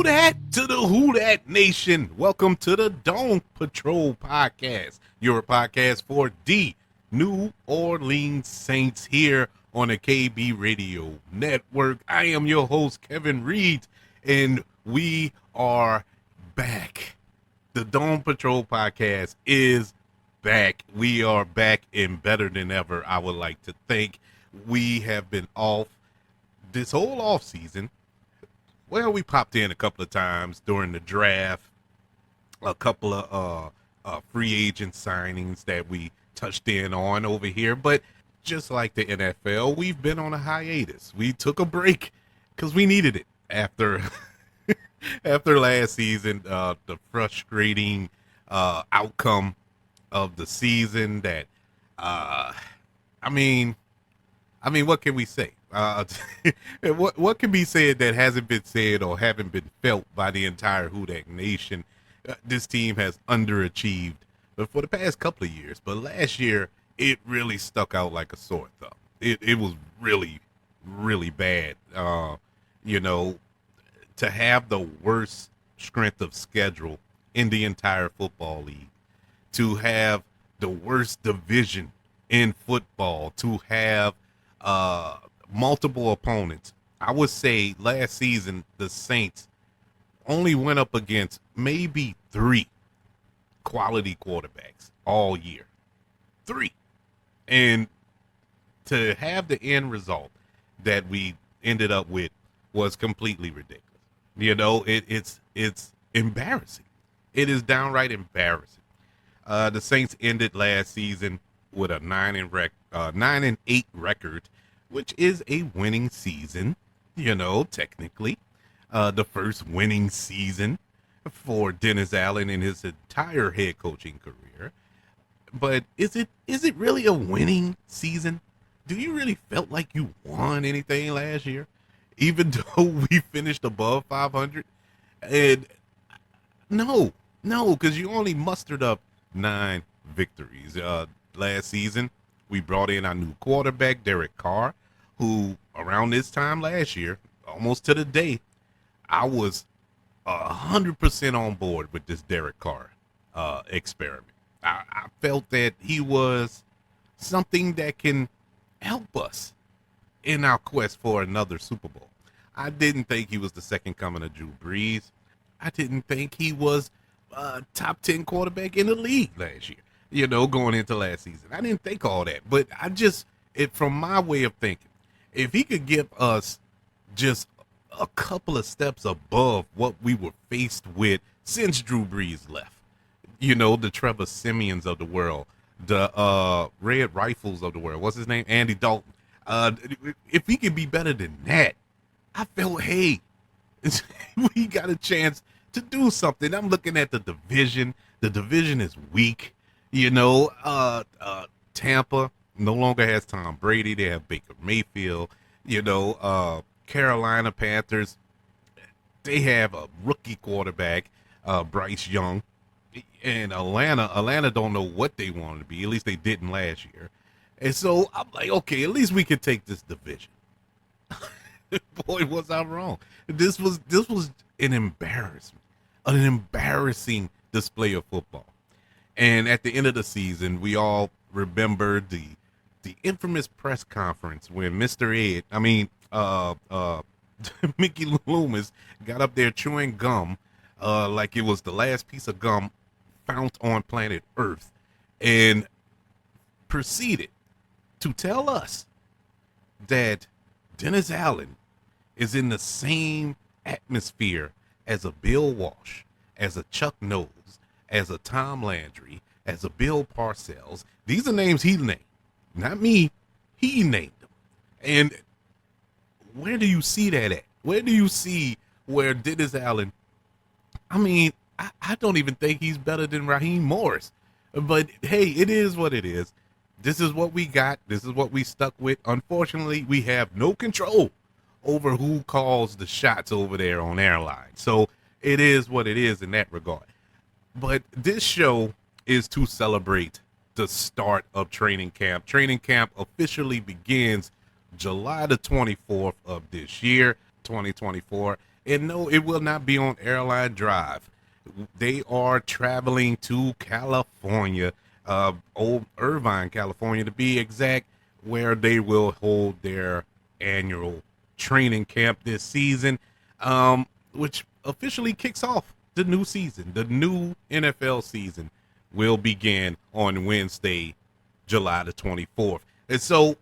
dat to the Who Dat Nation. Welcome to the Dome Patrol podcast, your podcast for the New Orleans Saints here on the KB Radio Network. I am your host, Kevin Reed, and we are back. The Dome Patrol podcast is back. We are back and better than ever, I would like to think. We have been off this whole offseason. Well, we popped in a couple of times during the draft, a couple of free agent signings that we touched in on over here. But just like the NFL, we've been on a hiatus. We took a break because we needed it after after last season, the frustrating outcome of the season. That I mean, what can we say? What can be said that hasn't been said or haven't been felt by the entire Who Dat Nation? This team has underachieved for the past couple of years, but last year it really stuck out like a sore thumb. It was really, really bad. To have the worst strength of schedule in the entire football league, to have the worst division in football, to have multiple opponents. I would say last season the Saints only went up against maybe 3 quality quarterbacks all year. 3. And to have the end result that we ended up with was completely ridiculous. It's embarrassing. It is downright embarrassing. The Saints ended last season with a 9-8 record, which is a winning season, technically. The first winning season for Dennis Allen in his entire head coaching career. But is it really a winning season? Do you really felt like you won anything last year, even though we finished above 500? And no, because you only mustered up 9 victories. Last season, we brought in our new quarterback, Derek Carr, who around this time last year, almost to the day, I was 100% on board with this Derek Carr experiment. I felt that he was something that can help us in our quest for another Super Bowl. I didn't think he was the second coming of Drew Brees. I didn't think he was a top 10 quarterback in the league last year, going into last season. I didn't think all that, but from my way of thinking, if he could give us just a couple of steps above what we were faced with since Drew Brees left, the Trevor Simeons of the world, the Red Rifles of the world, what's his name? Andy Dalton. If he could be better than that, I felt, hey, we got a chance to do something. I'm looking at the division. The division is weak. Tampa no longer has Tom Brady. They have Baker Mayfield. Carolina Panthers, they have a rookie quarterback, Bryce Young. And Atlanta don't know what they want to be. At least they didn't last year. And so I'm like, okay, at least we can take this division. Boy, was I wrong. This was an embarrassment, an embarrassing display of football. And at the end of the season, we all remember the infamous press conference when Mr. Ed, Mickey Loomis got up there chewing gum like it was the last piece of gum found on planet Earth, and proceeded to tell us that Dennis Allen is in the same atmosphere as a Bill Walsh, as a Chuck Knowles, as a Tom Landry, as a Bill Parcells. These are names he named, not me. He named them. And where do you see that at? Where do you see where Dennis Allen, I don't even think he's better than Raheem Morris. But hey, it is what it is. This is what we got. This is what we stuck with. Unfortunately, we have no control over who calls the shots over there on airline. So it is what it is in that regard. But this show is to celebrate the start of training camp. Training camp officially begins July the 24th of this year, 2024. And no, it will not be on Airline Drive. They are traveling to California, old Irvine, California, to be exact, where they will hold their annual training camp this season, which officially kicks off the new season. The new NFL season will begin on Wednesday, July the 24th. And so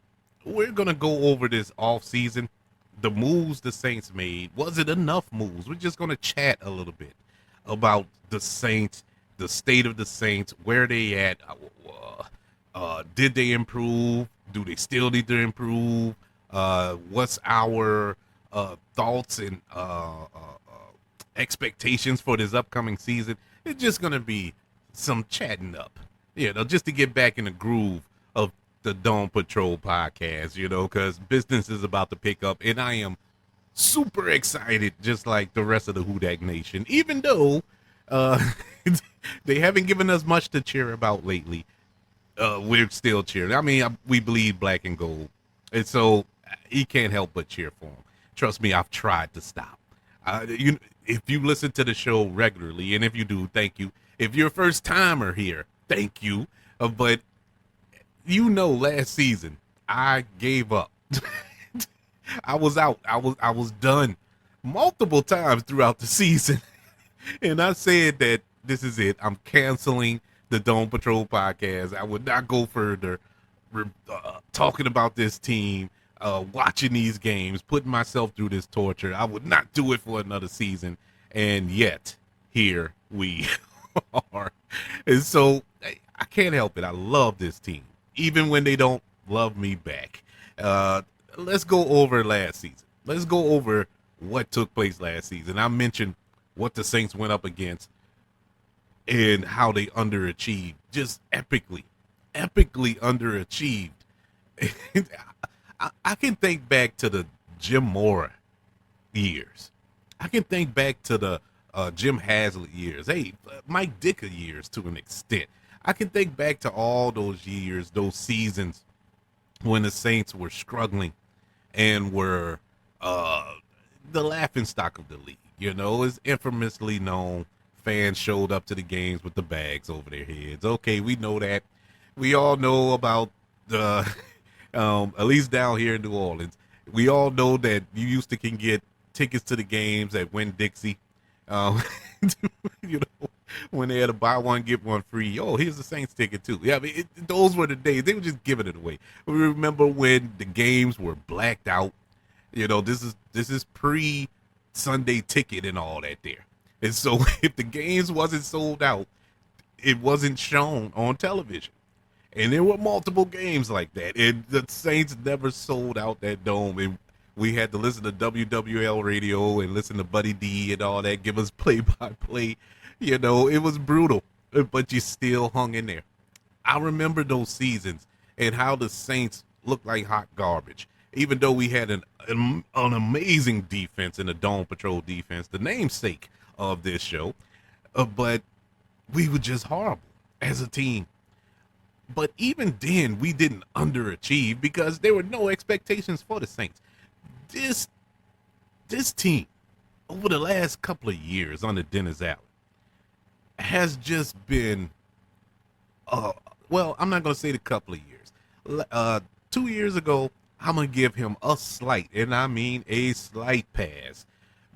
we're going to go over this off season, the moves the Saints made. Was it enough moves? We're just going to chat a little bit about the Saints, the state of the Saints, where they at. Did they improve? Do they still need to improve? What's our thoughts and expectations for this upcoming season? It's just going to be some chatting up, just to get back in the groove of the Dome Patrol podcast, because business is about to pick up, and I am super excited, just like the rest of the Hudak Nation, even though they haven't given us much to cheer about lately. We're still cheering. I mean, we bleed black and gold, and so you can't help but cheer for them. Trust me, I've tried to stop. If you listen to the show regularly, and if you do, thank you. If you're a first timer here, thank you. But last season I gave up. I was out. I was done multiple times throughout the season, and I said that this is it. I'm canceling the Dome Patrol podcast. I would not go further talking about this team, watching these games, putting myself through this torture. I would not do it for another season, and yet here we are. And so I can't help it. I love this team, even when they don't love me back. Let's go over last season. Let's go over what took place last season. I mentioned what the Saints went up against and how they underachieved, just epically underachieved. I can think back to the Jim Mora years. I can think back to the Jim Haslett years. Hey, Mike Dicker years to an extent. I can think back to all those years, those seasons when the Saints were struggling and were the laughingstock of the league. Is infamously known. Fans showed up to the games with the bags over their heads. Okay, we know that. We all know about the, at least down here in New Orleans, we all know that you used to can get tickets to the games at Winn-Dixie. When they had a buy one, get one free. Oh, here's the Saints ticket too. Yeah, I mean, those were the days. They were just giving it away. We remember when the games were blacked out. This is pre-Sunday ticket and all that there. And so if the games wasn't sold out, it wasn't shown on television. And there were multiple games like that. And the Saints never sold out that dome. And we had to listen to WWL radio and listen to Buddy D and all that, give us play-by-play. It was brutal, but you still hung in there. I remember those seasons and how the Saints looked like hot garbage. Even though we had an amazing defense in the Dome Patrol defense, the namesake of this show, but we were just horrible as a team. But even then, we didn't underachieve because there were no expectations for the Saints. This team, over the last couple of years under Dennis Allen, has just been, well, I'm not going to say the couple of years. 2 years ago, I'm going to give him a slight, and I mean a slight pass,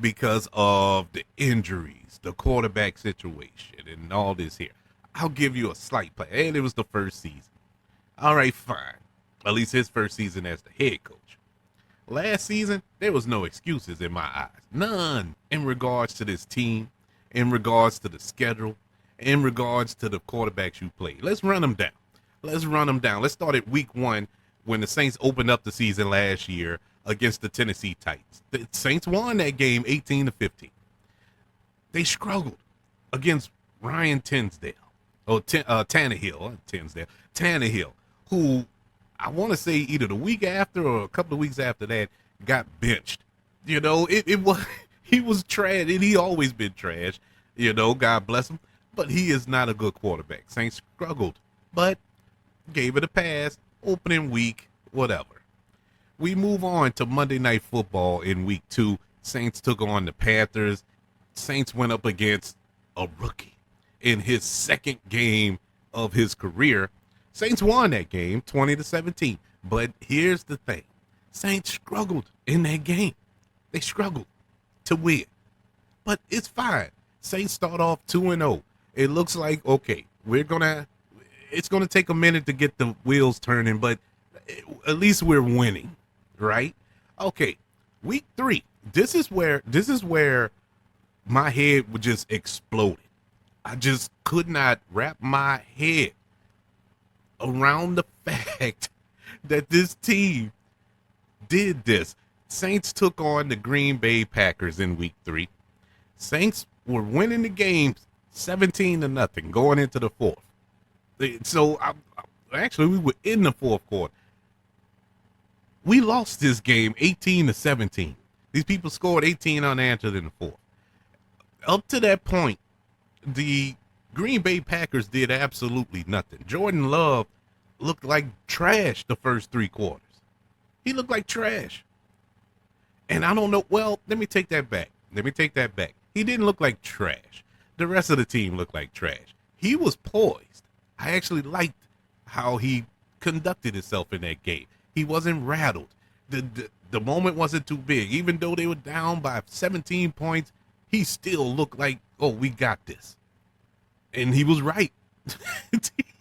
because of the injuries, the quarterback situation, and all this here. I'll give you a slight pass. And it was the first season. All right, fine. At least his first season as the head coach. Last season, there was no excuses in my eyes. None in regards to this team, in regards to the schedule, in regards to the quarterbacks you played. Let's run them down. Let's start at week 1 when the Saints opened up the season last year against the Tennessee Titans. The Saints won that game 18-15. They struggled against Ryan Tannehill, who I want to say either the week after or a couple of weeks after that got benched. He was trash, and he always been trash. God bless him, but he is not a good quarterback. Saints struggled, but gave it a pass. Opening week, whatever. We move on to Monday Night Football in week 2. Saints took on the Panthers. Saints went up against a rookie in his second game of his career. Saints won that game 20-17. But here's the thing. Saints struggled in that game. They struggled to win. But it's fine. Saints start off 2-0. It looks like, okay, it's going to take a minute to get the wheels turning, but at least we're winning, right? Okay, week 3. This is where my head would just explode. I just could not wrap my head around the fact that this team did this. Saints took on the Green Bay Packers in week 3. Saints were winning the games 17-0 going into the fourth. So actually we were in the fourth quarter. We lost this game 18-17. These people scored 18 unanswered in the fourth. Up to that point, the Green Bay Packers did absolutely nothing. Jordan Love looked like trash the first 3 quarters. He looked like trash. And I don't know. Well, let me take that back. He didn't look like trash. The rest of the team looked like trash. He was poised. I actually liked how he conducted himself in that game. He wasn't rattled. The moment wasn't too big. Even though they were down by 17 points, he still looked like, oh, we got this. And he was right.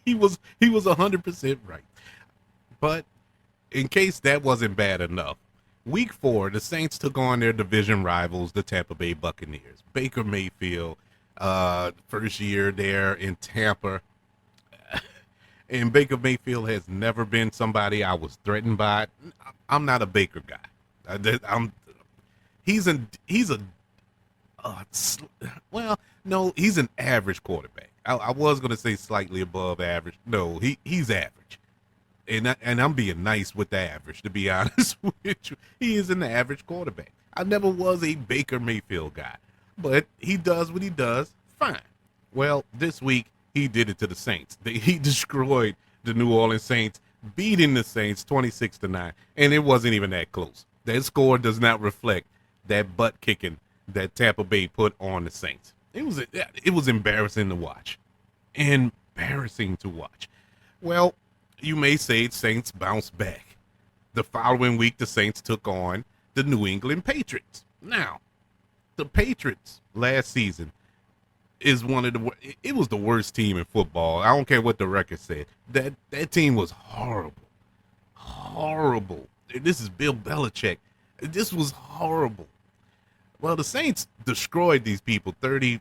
he was 100% right. But in case that wasn't bad enough, week 4, the Saints took on their division rivals, the Tampa Bay Buccaneers. Baker Mayfield, first year there in Tampa. And Baker Mayfield has never been somebody I was threatened by. I'm not a Baker guy. He's an average quarterback. I was going to say slightly above average. No, he's average. And I'm being nice with the average, to be honest with you. He is an average quarterback. I never was a Baker Mayfield guy. But he does what he does, fine. Well, this week, he did it to the Saints. He destroyed the New Orleans Saints, beating the Saints 26-9. And it wasn't even that close. That score does not reflect that butt kicking that Tampa Bay put on the Saints. It was embarrassing to watch. Embarrassing to watch. Well, you may say Saints bounced back. The following week, the Saints took on the New England Patriots. Now, the Patriots last season is it was the worst team in football. I don't care what the record said. That team was horrible. Horrible. This is Bill Belichick. This was horrible. Well, the Saints destroyed these people 34-0.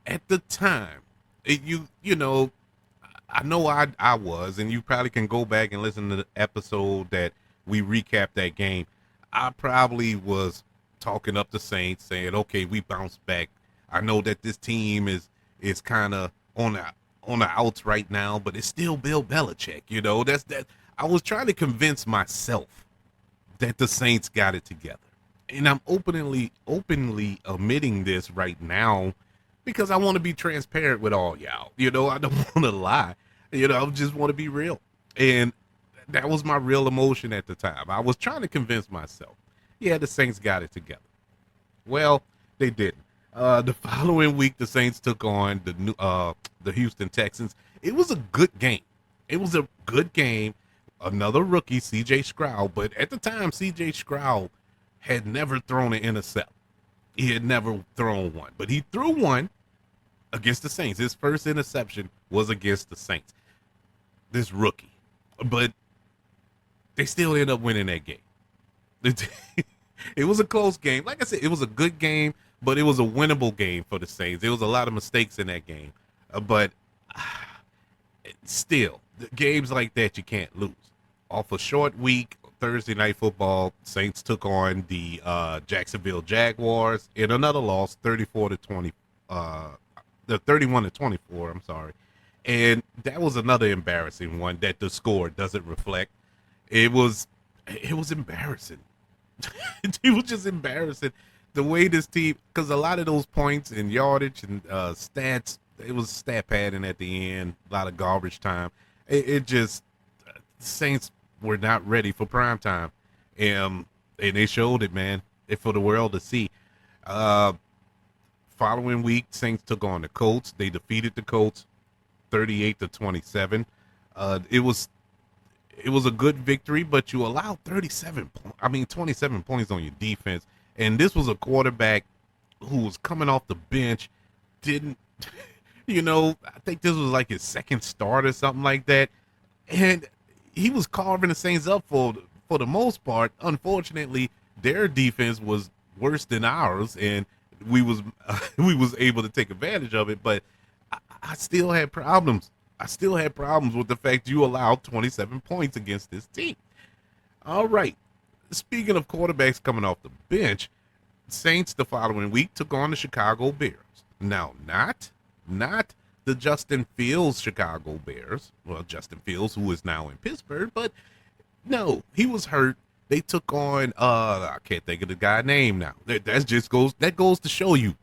At the time, you know, I know I was, and you probably can go back and listen to the episode that we recapped that game. I probably was talking up the Saints, saying, okay, we bounced back. I know that this team is kind of on the outs right now, but it's still Bill Belichick. You know, that. I was trying to convince myself that the Saints got it together. And I'm openly admitting this right now because I want to be transparent with all y'all. You know, I don't want to lie. You know, I just want to be real. And that was my real emotion at the time. I was trying to convince myself, yeah, the Saints got it together. Well, they didn't. The following week, the Saints took on the Houston Texans. It was a good game. Another rookie, C.J. Stroud, but at the time, C.J. Stroud had never thrown an intercept. He had never thrown one, but he threw one against the Saints. His first interception was against the Saints. This rookie, but they still ended up winning that game. It was a close game. Like I said, it was a good game, but it was a winnable game for the Saints. There was a lot of mistakes in that game, but still, games like that you can't lose. Off a short week, Thursday Night Football, Saints took on the Jacksonville Jaguars in another loss, 31-24. I'm sorry, and that was another embarrassing one that the score doesn't reflect. It was embarrassing. It was just embarrassing the way this team, because a lot of those points and yardage and stats, it was stat padding at the end, a lot of garbage time. It just Saints were not ready for prime time. And they showed it, man, for the world to see. Uh, Following week, Saints took on the Colts. They defeated the Colts 38-27. It was a good victory, but you allowed 27 points on your defense. And this was a quarterback who was coming off the bench, didn't, I think this was like his second start or something like that. And he was carving the Saints up for the most part. Unfortunately, their defense was worse than ours, and we was we was able to take advantage of it. But I still had problems. I still had problems with the fact you allowed 27 points against this team. All right. Speaking of quarterbacks coming off the bench, Saints the following week took on the Chicago Bears. Now, not the Justin Fields Chicago Bears. Well, Justin Fields, who is now in Pittsburgh, but no, he was hurt. They took on I can't think of the guy's name now. That goes to show you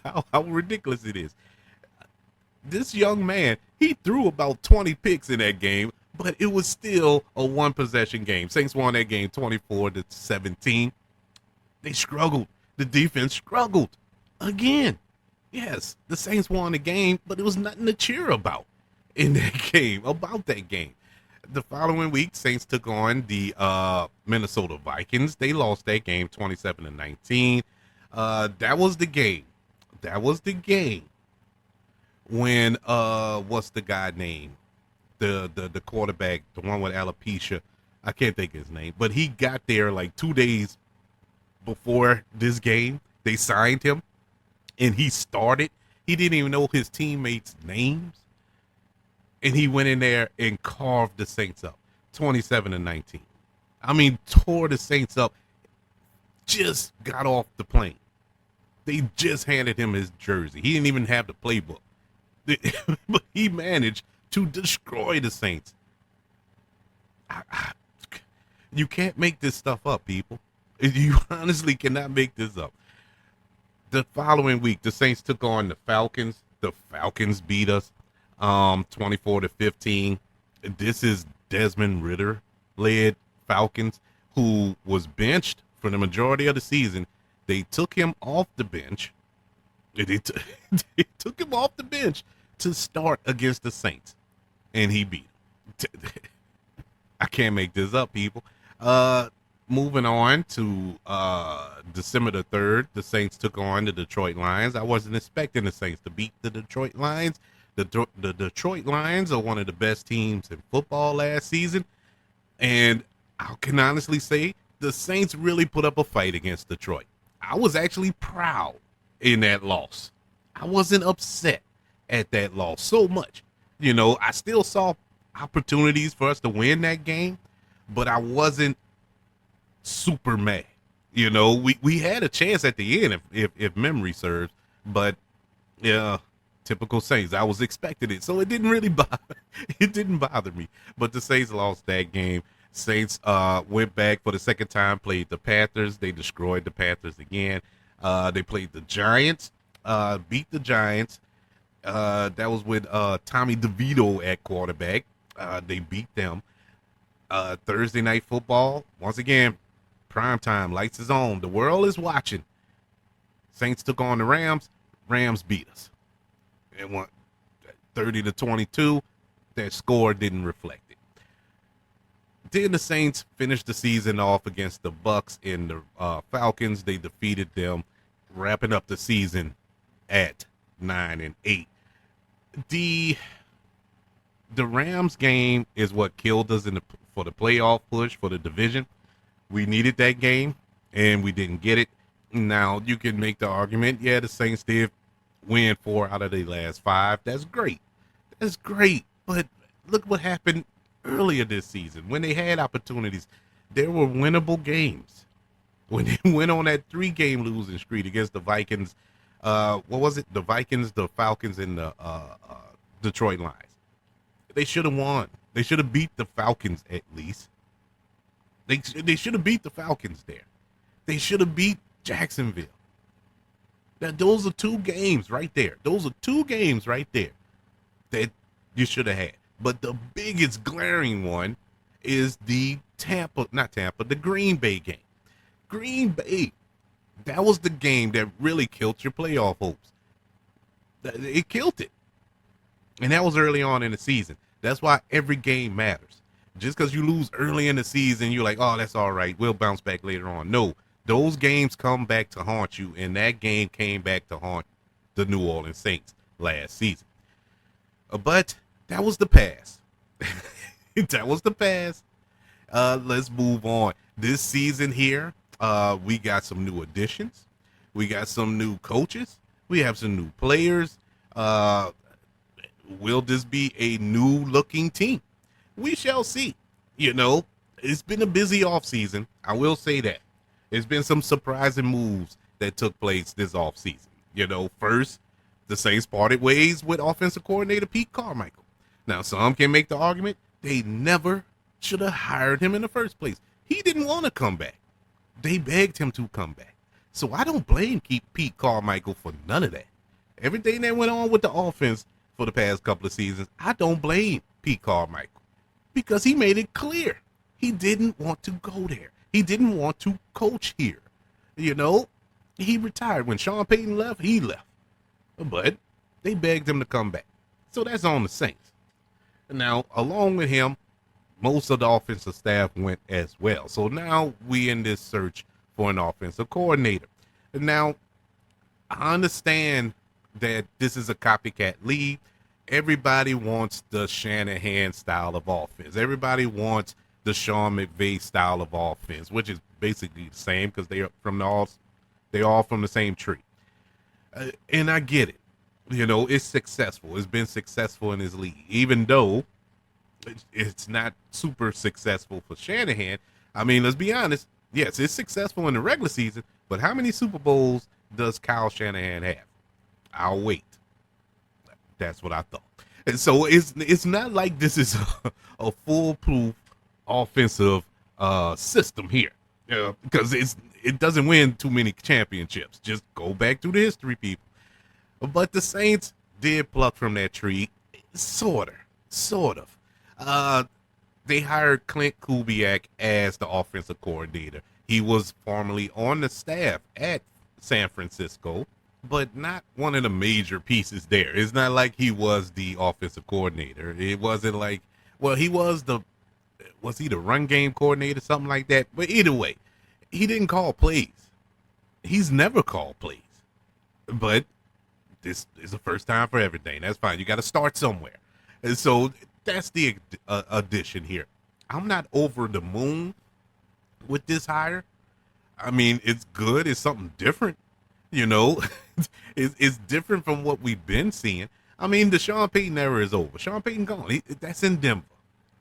how ridiculous it is. This young man, he threw about 20 picks in that game, but it was still a one possession game. Saints won that game 24-17. They struggled. The defense struggled again. Yes, the Saints won the game, but it was nothing to cheer about in that game, about that game. The following week, Saints took on the Minnesota Vikings. They lost that game 27-19. That was the game. When what's the guy name? The quarterback, the one with alopecia. I can't think of his name, but he got there like 2 days before this game. They signed him, and he started. He didn't even know his teammates' names, and he went in there and carved the Saints up, 27-19. I mean, tore the Saints up. Just got off the plane. They just handed him his jersey. He didn't even have the playbook. But he managed to destroy the Saints. You can't make this stuff up, people. You honestly cannot make this up. The following week, the Saints took on the Falcons. The Falcons beat us 24-15. This is Desmond Ridder-led Falcons, who was benched for the majority of the season. They took him off the bench. They took him off the bench to start against the Saints, and he beat them. I can't make this up, people. Moving on to December the 3rd, the Saints took on the Detroit Lions. I wasn't expecting the Saints to beat the Detroit Lions. The Detroit Lions are one of the best teams in football last season, and I can honestly say the Saints really put up a fight against Detroit. I was actually proud in that loss. I wasn't upset at that loss so much. I still saw opportunities for us to win that game, but I wasn't super mad. We had a chance at the end if memory serves, but yeah, typical Saints. I was expecting it, so it didn't really bother me. But the Saints lost that game. Saints went back for the second time, played the Panthers. They destroyed the Panthers again. They played the Giants, beat the Giants. That was with Tommy DeVito at quarterback. They beat them. Thursday night football, once again, prime time, lights is on. The world is watching. Saints took on the Rams. Rams beat us. It went 30-22. That score didn't reflect it. Then the Saints finished the season off against the Bucks and the Falcons. They defeated them, wrapping up the season at 9-8. The Rams game is what killed us for the playoff push for the division. We needed that game, and we didn't get it. Now, you can make the argument, yeah, the Saints did win 4 out of the last 5. That's great. That's great. But look what happened earlier this season when they had opportunities. There were winnable games. When they went on that 3-game losing streak against the Vikings, what was it? The Vikings, the Falcons, and the Detroit Lions. They should have won. They should have beat the Falcons at least. They should have beat the Falcons there. They should have beat Jacksonville. Now, those are 2 games right there. Those are 2 games right there that you should have had. But the biggest glaring one is the the Green Bay game. Green Bay, that was the game that really killed your playoff hopes. It killed it. And that was early on in the season. That's why every game matters. Just because you lose early in the season, you're like, oh, that's all right. We'll bounce back later on. No, those games come back to haunt you, and that game came back to haunt the New Orleans Saints last season. But that was the past. That was the past. Let's move on. This season here, we got some new additions. We got some new coaches. We have some new players. Will this be a new looking team? We shall see. It's been a busy offseason. I will say that. There's been some surprising moves that took place this offseason. First, the Saints parted ways with offensive coordinator Pete Carmichael. Now, some can make the argument they never should have hired him in the first place. He didn't want to come back. They begged him to come back. So I don't blame Pete Carmichael for none of that. Everything that went on with the offense for the past couple of seasons, I don't blame Pete Carmichael because he made it clear he didn't want to go there. He didn't want to coach here. He retired. When Sean Payton left, he left. But they begged him to come back. So that's on the Saints. Now, along with him, most of the offensive staff went as well. So now we in this search for an offensive coordinator. Now, I understand that this is a copycat league. Everybody wants the Shanahan style of offense. Everybody wants the Sean McVay style of offense, which is basically the same because they're all from the same tree. And I get it. It's successful. It's been successful in his league, even though it's not super successful for Shanahan. I mean, let's be honest. Yes, it's successful in the regular season, but how many Super Bowls does Kyle Shanahan have? I'll wait. That's what I thought. And so it's not like this is a foolproof offensive system here, because it doesn't win too many championships. Just go back through the history, people. But the Saints did pluck from that tree, sort of. They hired Clint Kubiak as the offensive coordinator. He was formerly on the staff at San Francisco, but not one of the major pieces there. It's not like he was the offensive coordinator. It wasn't like, well, was he the run game coordinator, something like that? But either way, he didn't call plays. He's never called plays. But this is the first time for everything. That's fine. You got to start somewhere. And so that's the addition here. I'm not over the moon with this hire. I mean, it's good. It's something different. It's different from what we've been seeing. I mean, the Sean Payton era is over. Sean Payton gone. That's in Denver.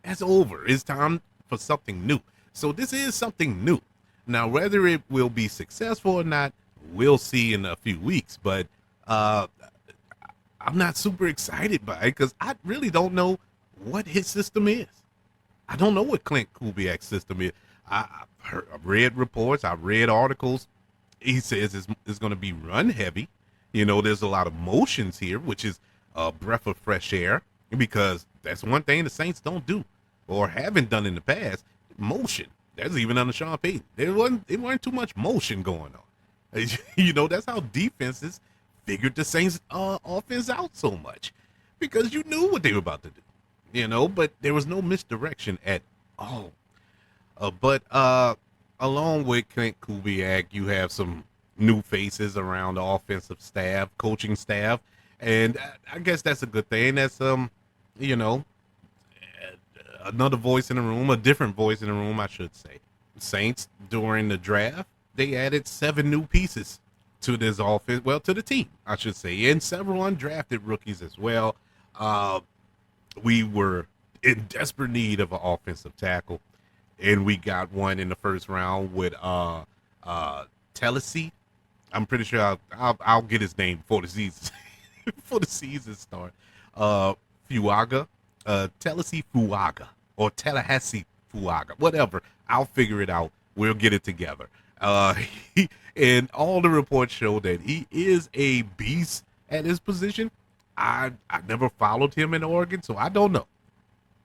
That's over. It's time for something new. So this is something new. Now, whether it will be successful or not, we'll see in a few weeks. But I'm not super excited by it because I really don't know what his system is. I don't know what Clint Kubiak's system is. I've read reports. I've read articles. He says it's going to be run heavy. There's a lot of motions here, which is a breath of fresh air, because that's one thing the Saints don't do or haven't done in the past. Motion. That's even under Sean Payton. There weren't too much motion going on. That's how defenses figured the Saints offense out so much, because you knew what they were about to do. But there was no misdirection at all. But along with Clint Kubiak, you have some new faces around the offensive staff, coaching staff, and I guess that's a good thing. That's another voice in the room, a different voice in the room, I should say. Saints, during the draft, they added 7 new pieces to this offense, to the team, I should say, and several undrafted rookies as well. We were in desperate need of an offensive tackle, and we got one in the first round with Tennessee. I'm pretty sure I'll get his name before the season start. Fuaga, Tennessee Fuaga, or Tallahassee Fuaga, whatever. I'll figure it out. We'll get it together. And all the reports show that he is a beast at his position. I never followed him in Oregon, so I don't know.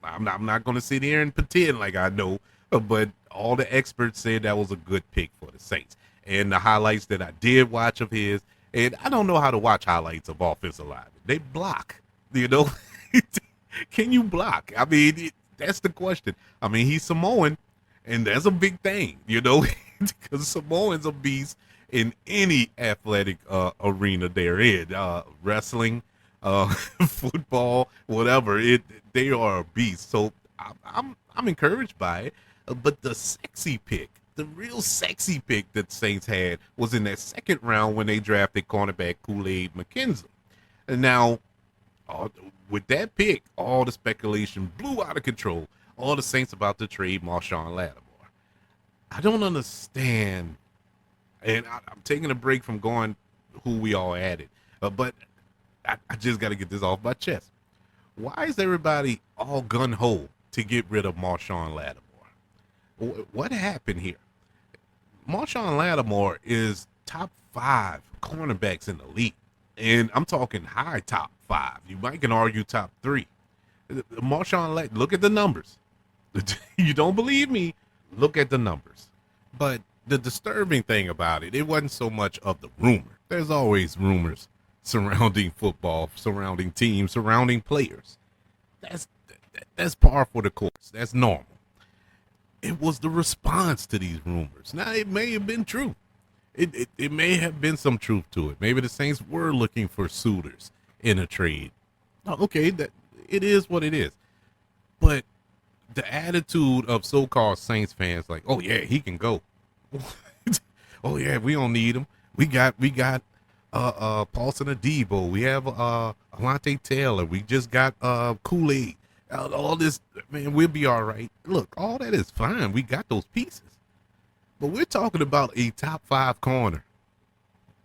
I'm not going to sit here and pretend like I know, but all the experts said that was a good pick for the Saints. And the highlights that I did watch of his, and I don't know how to watch highlights of offensive linemen. They block, you know. Can you block? I mean, that's the question. I mean, he's Samoan, and that's a big thing, you know, because Samoans are beasts in any athletic arena they're in, wrestling, football, whatever. They are a beast. So I'm encouraged by it. But the sexy pick, the real sexy pick that Saints had was in that second round when they drafted cornerback Kool-Aid McKenzie. And now, with that pick, all the speculation blew out of control. All the Saints about to trade Marshawn Lattimore. I don't understand, and I'm taking a break from going who we all added, but I just got to get this off my chest. Why is everybody all gun-ho to get rid of Marshawn Lattimore? What happened here? Marshawn Lattimore is top 5 cornerbacks in the league. And I'm talking high top 5. You might can argue top 3. Marshawn, look at the numbers. You don't believe me? Look at the numbers. But the disturbing thing about it, it wasn't so much of the rumor. There's always rumors surrounding football, surrounding teams, surrounding players. That's par for the course. That's normal. It was the response to these rumors. Now, it may have been true. It may have been some truth to it. Maybe the Saints were looking for suitors in a trade. Okay, that it is what it is. But the attitude of so-called Saints fans, like, oh yeah, he can go. Oh yeah, we don't need him. We got Paulson Adebo. We have Alante Taylor. We just got Kool-Aid. All this, man, we'll be all right. Look, all that is fine. We got those pieces. But we're talking about a top 5 corner,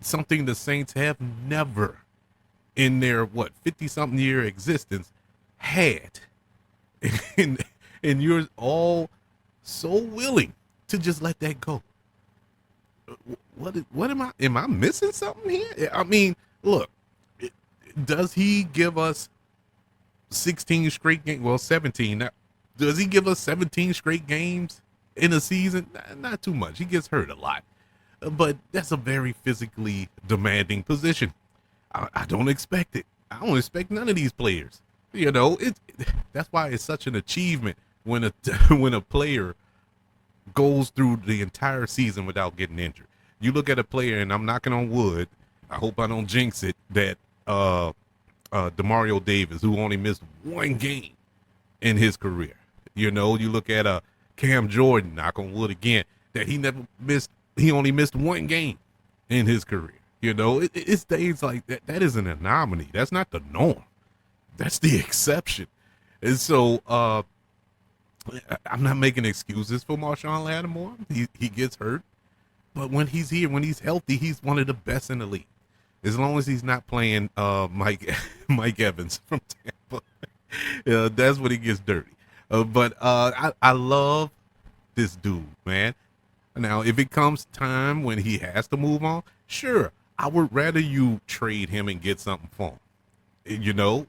something the Saints have never in their, 50-something year existence had. And you're all so willing to just let that go. What am I missing something here? I mean, look, does he give us 16 straight games? Well, 17. Now, does he give us 17 straight games in a season? Not too much. He gets hurt a lot. But that's a very physically demanding position. I don't expect it. I don't expect none of these players. You know, that's why it's such an achievement when a player goes through the entire season without getting injured. You look at a player, and I'm knocking on wood, I hope I don't jinx it, that Demario Davis, who only missed 1 game in his career. You know, you look at Cam Jordan, knock on wood again, that he only missed 1 game in his career. You know, it's things like that. That is an anomaly. That's not the norm. That's the exception. And so I'm not making excuses for Marshawn Lattimore. He gets hurt. But when he's here, when he's healthy, he's one of the best in the league. As long as he's not playing Mike Evans from Tampa. That's when he gets dirty. But I love this dude, man. Now, if it comes time when he has to move on, sure, I would rather you trade him and get something for him. You know,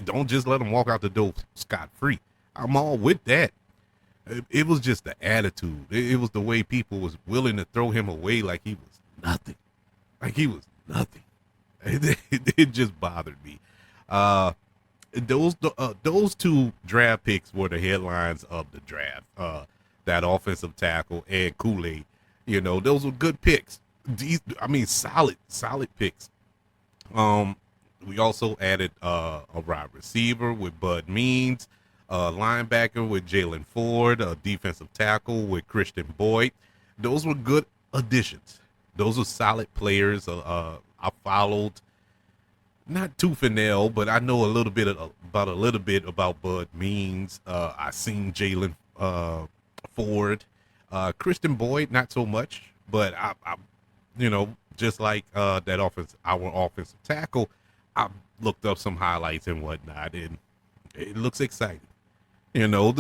don't just let him walk out the door scot-free. I'm all with that. It was just the attitude. It was the way people was willing to throw him away like he was nothing. Like he was nothing. It just bothered me. Those 2 draft picks were the headlines of the draft. That offensive tackle and Kool-Aid. You know, those were good picks. Solid picks. We also added a wide receiver with Bud Means, a linebacker with Jalen Ford, a defensive tackle with Christian Boyd. Those were good additions. Those were solid players. I followed, not tooth and nail, but I know a little bit about Bud Means. I seen Jalen Ford, Christian Boyd, not so much, but I just like our offensive tackle, I looked up some highlights and whatnot, and it looks exciting. You know,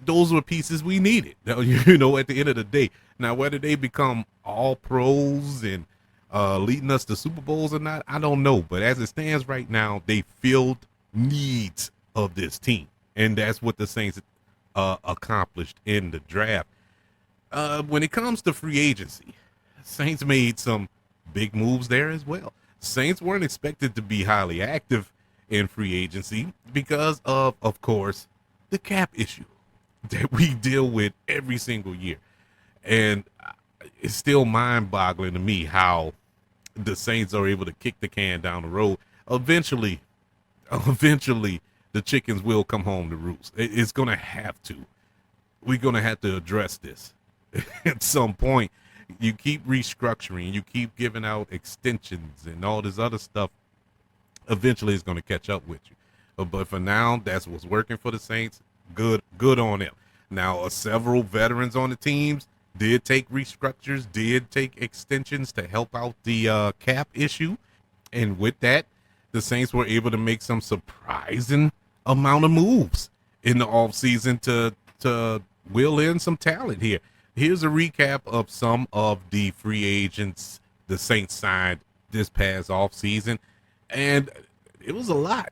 those were pieces we needed. You know, at the end of the day. Now, whether they become all pros and leading us to Super Bowls or not, I don't know. But as it stands right now, they filled needs of this team. And that's what the Saints accomplished in the draft. When it comes to free agency, Saints made some big moves there as well. Saints weren't expected to be highly active in free agency because of course, the cap issue that we deal with every single year. And it's still mind boggling to me how the Saints are able to kick the can down the road. Eventually, the chickens will come home to roost. It's going to have to. We're going to have to address this at some point. You keep restructuring, you keep giving out extensions and all this other stuff. Eventually, it's going to catch up with you. But for now, that's what's working for the Saints. Good on them. Now, several veterans on the teams did take restructures, did take extensions to help out the cap issue. And with that, the Saints were able to make some surprising amount of moves in the offseason to wheel in some talent here. Here's a recap of some of the free agents the Saints signed this past offseason, and it was a lot.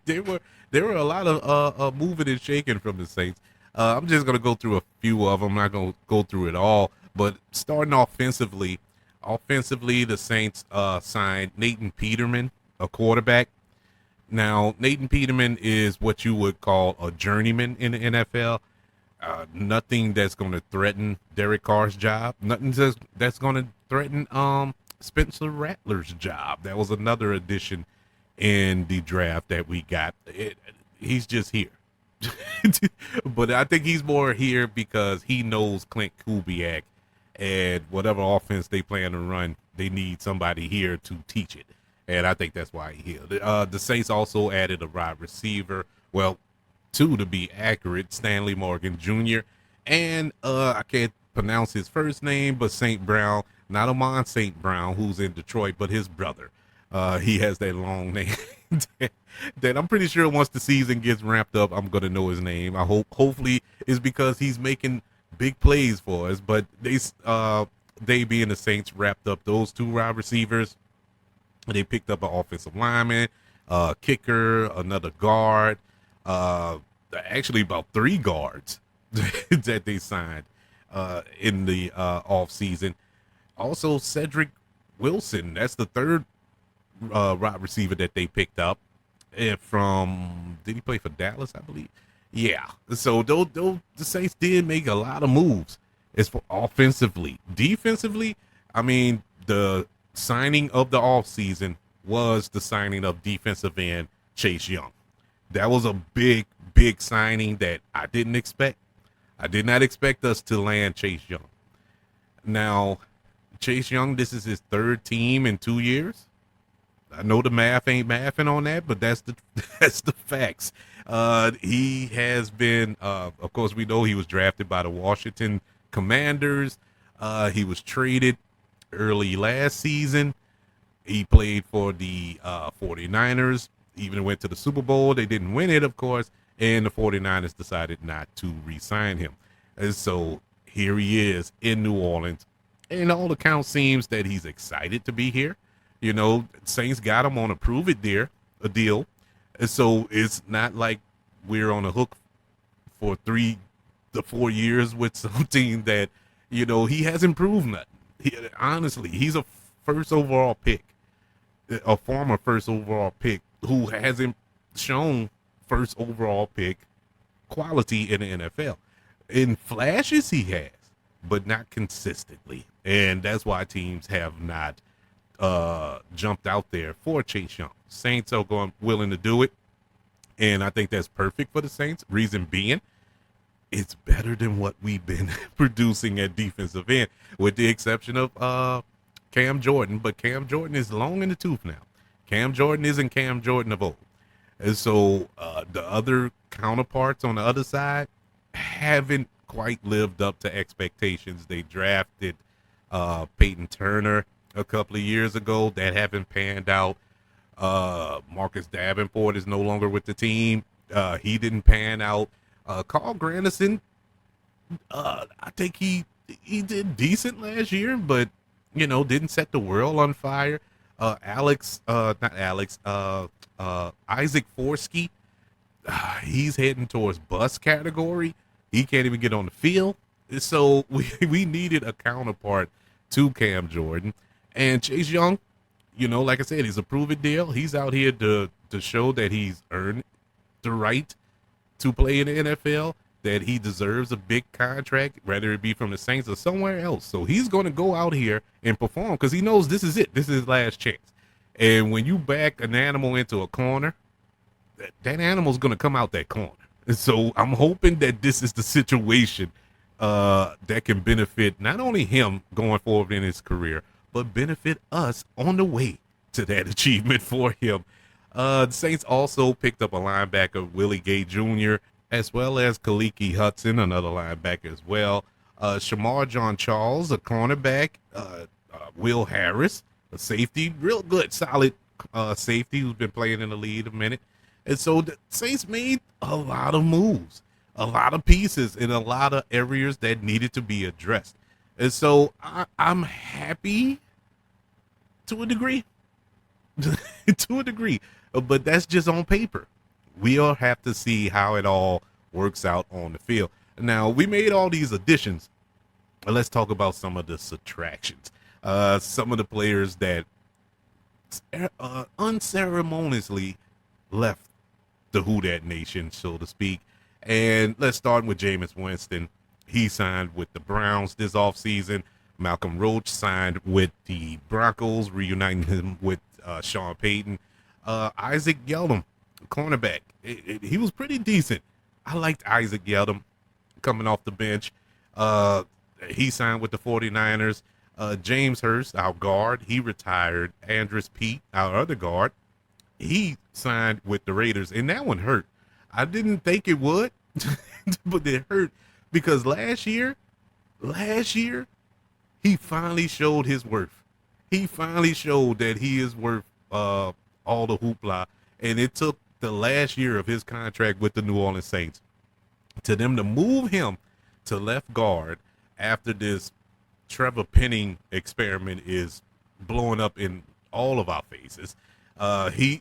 there were a lot of moving and shaking from the Saints. I'm just gonna go through a few of them. I'm not gonna go through it all, but starting offensively, the Saints signed Nathan Peterman, a quarterback. Now, Nathan Peterman is what you would call a journeyman in the NFL. Nothing that's going to threaten Derek Carr's job. Nothing that's going to threaten Spencer Rattler's job. That was another addition in the draft that we got. He's just here. But I think he's more here because he knows Clint Kubiak, and whatever offense they plan to run, they need somebody here to teach it. And I think that's why he's here. The Saints also added a wide receiver. Well, two to be accurate, Stanley Morgan Jr. And I can't pronounce his first name, but St. Brown, not Amon St. Brown, who's in Detroit, but his brother. He has that long name that I'm pretty sure once the season gets ramped up, I'm gonna know his name. I hopefully it's because he's making big plays for us. But they being the Saints wrapped up those two wide receivers. They picked up an offensive lineman, kicker, another guard, actually about 3 guards that they signed in the offseason. Also, Cedric Wilson, that's the third wide receiver that they picked up. And did he play for Dallas, I believe? Yeah. So the Saints did make a lot of moves as for offensively. Defensively, I mean, the signing of the offseason was the signing of defensive end Chase Young. That was a big signing that I didn't expect. I did not expect us to land Chase Young. Now, Chase Young, this is his 3rd team in 2 years. I know the math ain't mathing on that, but that's the facts. He has been, of course, we know he was drafted by the Washington Commanders. He was traded early last season. He played for the 49ers, even went to the Super Bowl. They didn't win it, of course, and the 49ers decided not to re-sign him. And so here he is in New Orleans, and all accounts seems that he's excited to be here. You know, Saints got him on a prove it a deal. And so it's not like we're on a hook for 3 to 4 years with something that, you know, he hasn't proved nothing. Honestly, he's a first overall pick, a former first overall pick who hasn't shown first overall pick quality in the NFL. In flashes, he has, but not consistently. And that's why teams have not jumped out there for Chase Young. Saints are willing to do it, and I think that's perfect for the Saints. Reason being, it's better than what we've been producing at defensive end, with the exception of Cam Jordan. But Cam Jordan is long in the tooth now. Cam Jordan isn't Cam Jordan of old. And so the other counterparts on the other side haven't quite lived up to expectations. They drafted Peyton Turner a couple of years ago. That haven't panned out. Marcus Davenport is no longer with the team. He didn't pan out. Carl Granderson, I think he did decent last year, but, you know, didn't set the world on fire. Isaac Forsky, he's heading towards bust category. He can't even get on the field. So we needed a counterpart to Cam Jordan. And Chase Young, like I said, he's a proven deal. He's out here to show that he's earned the right to play in the NFL, that he deserves a big contract, whether it be from the Saints or somewhere else. So he's going to go out here and perform because he knows this is it. This is his last chance. And when you back an animal into a corner, that animal's going to come out that corner. And so I'm hoping that this is the situation that can benefit not only him going forward in his career, but benefit us on the way to that achievement for him. The Saints also picked up a linebacker, Willie Gay Jr., as well as Kaliki Hudson, another linebacker as well. Shamar John Charles, a cornerback. Will Harris, a safety, real good, solid safety who's been playing in the league a minute. And so the Saints made a lot of moves, a lot of pieces in a lot of areas that needed to be addressed. And so I'm happy to a degree, to a degree, but that's just on paper. We'll have to see how it all works out on the field. Now, we made all these additions. Let's talk about some of the subtractions. Some of the players that unceremoniously left the Who Dat Nation, so to speak. And let's start with Jameis Winston. He signed with the Browns this offseason. Malcolm Roach signed with the Broncos, reuniting him with Sean Payton. Isaac Yeldon, cornerback. He was pretty decent. I liked Isaac Yeldon coming off the bench. He signed with the 49ers. James Hurst, our guard, he retired. Andres Pete, our other guard, he signed with the Raiders, and that one hurt. I didn't think it would, but it hurt because last year, he finally showed his worth. He finally showed that he is worth all the hoopla, and it took the last year of his contract with the New Orleans Saints to them to move him to left guard after this Trevor Penning experiment is blowing up in all of our faces. He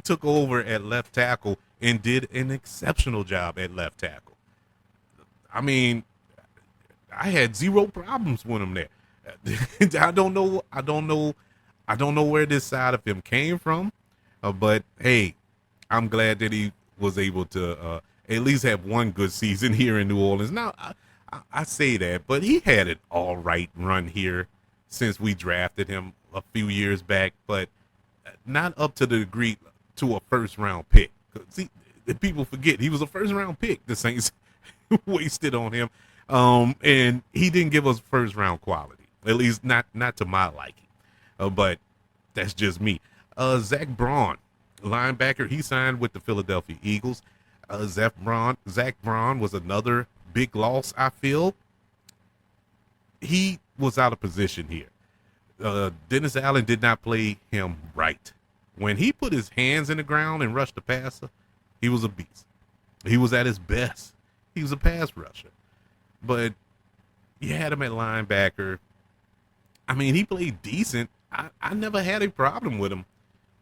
took over at left tackle and did an exceptional job at left tackle. I mean, I had zero problems with him there. I don't know where this side of him came from, but hey, I'm glad that he was able to at least have one good season here in New Orleans. Now, I say that, but he had an all right run here since we drafted him a few years back, but not up to the degree to a first-round pick. See, people forget he was a first-round pick. The Saints wasted on him, and he didn't give us first-round quality, at least not to my liking. But that's just me. Zach Braun, linebacker, he signed with the Philadelphia Eagles. Zach Braun was another big loss, I feel. He was out of position here. Dennis Allen did not play him right. When he put his hands in the ground and rushed the passer, he was a beast. He was at his best. He was a pass rusher. But you had him at linebacker. I mean, he played decent. I never had a problem with him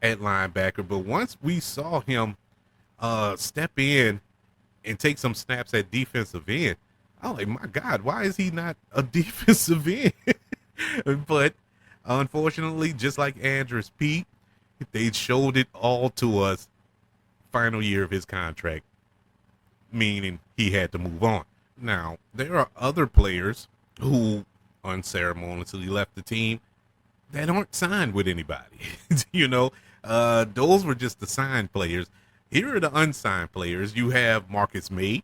at linebacker. But once we saw him step in and take some snaps at defensive end, I was like, my God, why is he not a defensive end? But unfortunately, just like Andres Pete, they showed it all to us final year of his contract, meaning he had to move on. Now, there are other players who unceremoniously left the team that aren't signed with anybody. Those were just the signed players. Here are the unsigned players. You have Marcus May.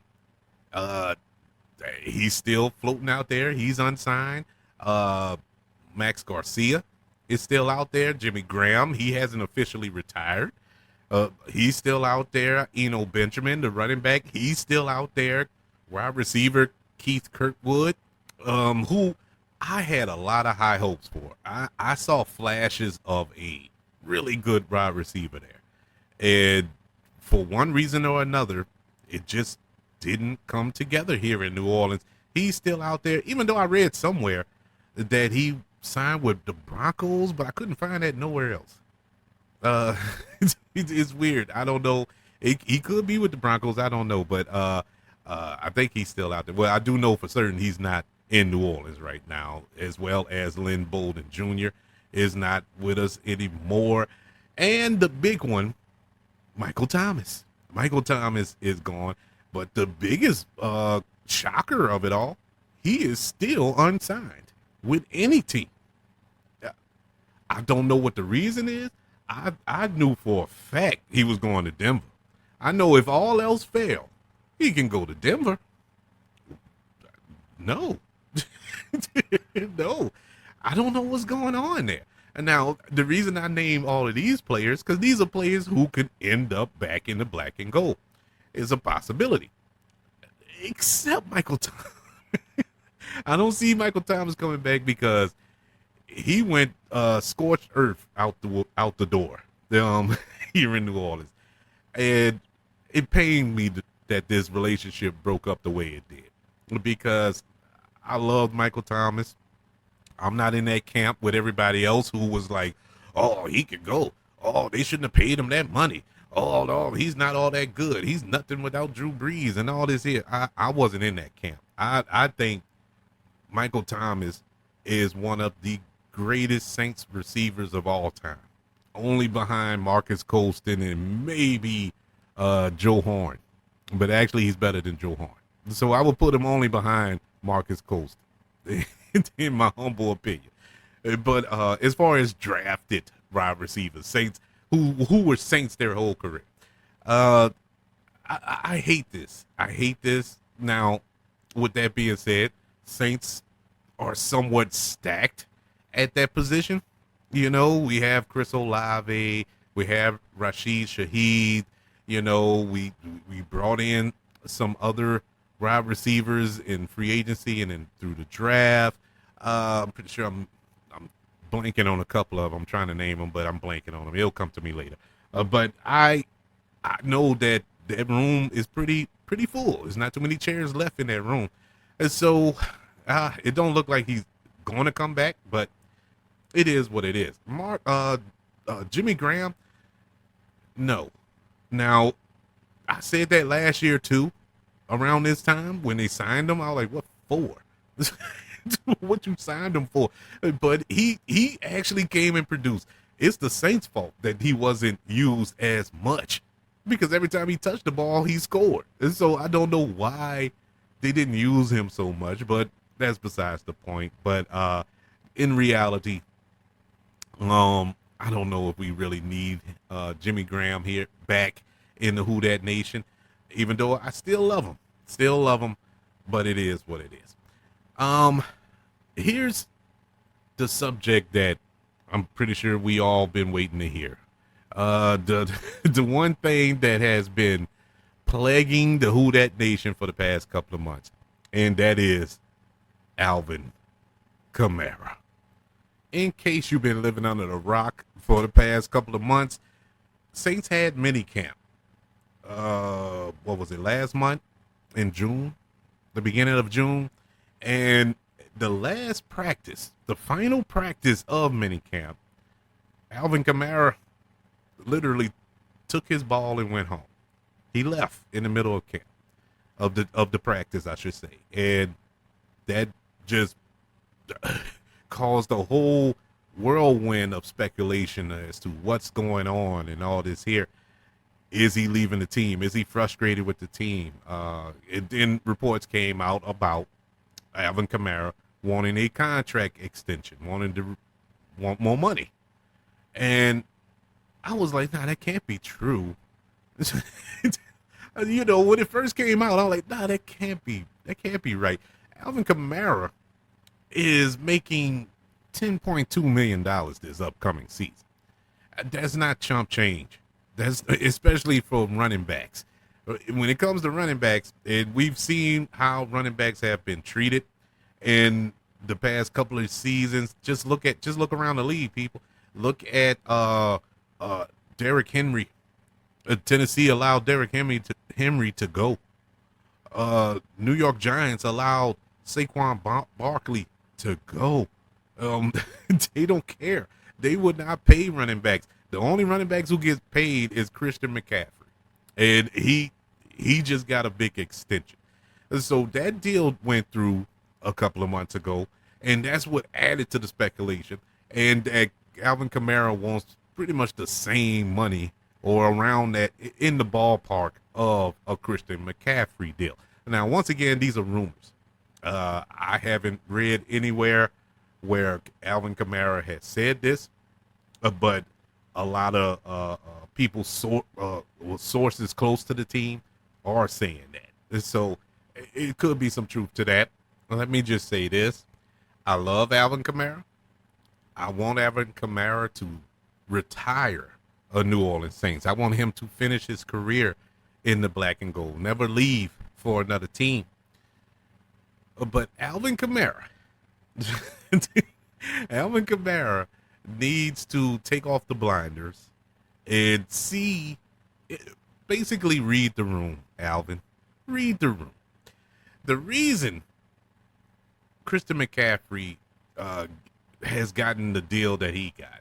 He's still floating out there. He's unsigned. Max Garcia is still out there. Jimmy Graham, he hasn't officially retired. He's still out there. Eno Benjamin, the running back, he's still out there. Wide receiver Keith Kirkwood, who I had a lot of high hopes for. I saw flashes of a really good wide receiver there. And for one reason or another, it just didn't come together here in New Orleans. He's still out there, even though I read somewhere that he signed with the Broncos, but I couldn't find that nowhere else. It's weird. I don't know He could be with the Broncos. I don't know, but I think he's still out there. Well, I do know for certain he's not in New Orleans right now, as well as Lynn Bolden Jr. is not with us anymore. And the big one, Michael Thomas. Michael Thomas is gone. But the biggest shocker of it all, he is still unsigned with any team. I don't know what the reason is. I knew for a fact he was going to Denver. I know if all else failed, he can go to Denver. No. No. I don't know what's going on there. And now, the reason I name all of these players, because these are players who could end up back in the black and gold. Is a possibility. Except Michael Thomas. I don't see Michael Thomas coming back because he went scorched earth out the door here in New Orleans. And it pained me that this relationship broke up the way it did. Because I love Michael Thomas. I'm not in that camp with everybody else who was like, oh, he could go. Oh, they shouldn't have paid him that money. Oh, no, he's not all that good. He's nothing without Drew Brees and all this here. I wasn't in that camp. I think Michael Thomas is one of the greatest Saints receivers of all time. Only behind Marcus Colston and maybe Joe Horn. But actually, he's better than Joe Horn. So I would put him only behind Marcus Colston, in my humble opinion. But as far as drafted wide receivers, Saints, who were Saints their whole career. I hate this. I hate this. Now, with that being said, Saints are somewhat stacked at that position. You know, we have Chris Olave, we have Rashid Shaheed. You know, we brought in some other wide receivers in free agency and then through the draft. I'm pretty sure I'm blanking on a couple of them. I'm trying to name them, but I'm blanking on them. It'll come to me later. But I know that that room is pretty full. There's not too many chairs left in that room. And so it don't look like he's going to come back, but it is what it is. Jimmy Graham, no. Now, I said that last year too, around this time when they signed him. I was like, what for? What you signed him for? But he actually came and produced. It's the Saints' fault that he wasn't used as much because every time he touched the ball, he scored. And so I don't know why they didn't use him so much, but that's besides the point. But in reality, I don't know if we really need Jimmy Graham here back in the Who Dat Nation, even though I still love him, but it is what it is. Here's the subject that I'm pretty sure we all been waiting to hear. The one thing that has been plaguing the Who Dat Nation for the past couple of months, and that is Alvin Kamara. In case you've been living under the rock for the past couple of months, Saints had minicamp. What was it, last month in June, the beginning of June, and the last practice, the final practice of minicamp, Alvin Kamara literally took his ball and went home. He left in the middle of camp, of the practice, I should say, and that just caused a whole whirlwind of speculation as to what's going on and all this here. Is he leaving the team? Is he frustrated with the team? Then reports came out about Alvin Kamara wanting a contract extension, wanting to want more money. And I was like, nah, that can't be true. You know, when it first came out, I was like, nah, that can't be right. Alvin Kamara is making $10.2 million this upcoming season. That's not chump change. That's especially for running backs. When it comes to running backs, and we've seen how running backs have been treated in the past couple of seasons. Just look around the league, people. Look at Derrick Henry. Tennessee allowed Derrick Henry to go. New York Giants allowed Saquon Barkley to go. They don't care. They would not pay running backs. The only running backs who gets paid is Christian McCaffrey. and he just got a big extension. And so that deal went through a couple of months ago, and that's what added to the speculation. And Alvin Kamara wants pretty much the same money or around that in the ballpark of a Christian McCaffrey deal. Now, once again, these are rumors. I haven't read anywhere where Alvin Kamara has said this, but a lot of people, sources close to the team, are saying that. And so it could be some truth to that. Let me just say this. I love Alvin Kamara. I want Alvin Kamara to retire a New Orleans Saints. I want him to finish his career in the black and gold, never leave for another team. But Alvin Kamara, Alvin Kamara needs to take off the blinders and see, basically read the room, Alvin. Read the room. The reason Christian McCaffrey has gotten the deal that he got.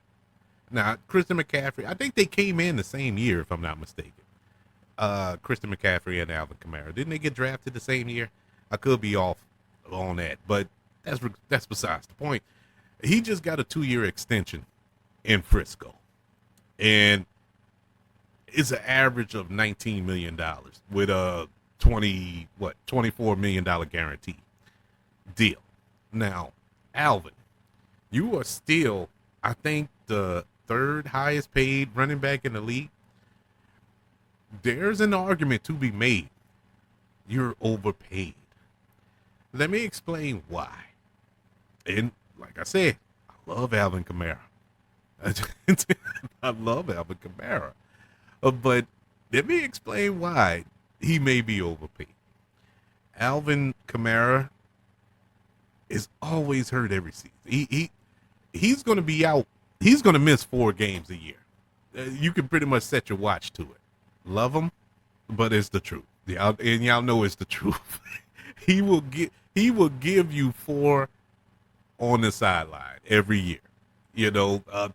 Now, Christian McCaffrey, I think they came in the same year, if I'm not mistaken. Christian McCaffrey and Alvin Kamara. Didn't they get drafted the same year? I could be off on that, but that's besides the point. He just got a 2-year extension in Frisco, and it's an average of $19 million with a $24 million guarantee deal. Now, Alvin, you are still, I think, the third highest paid running back in the league. There's an argument to be made. You're overpaid. Let me explain why. And like I said, I love Alvin Kamara. I love Alvin Kamara. But let me explain why he may be overpaid. Alvin Kamara is always hurt every season. He's going to be out. He's going to miss 4 games a year. You can pretty much set your watch to it. Love him, but it's the truth. And y'all know it's the truth. He will give you 4 on the sideline every year.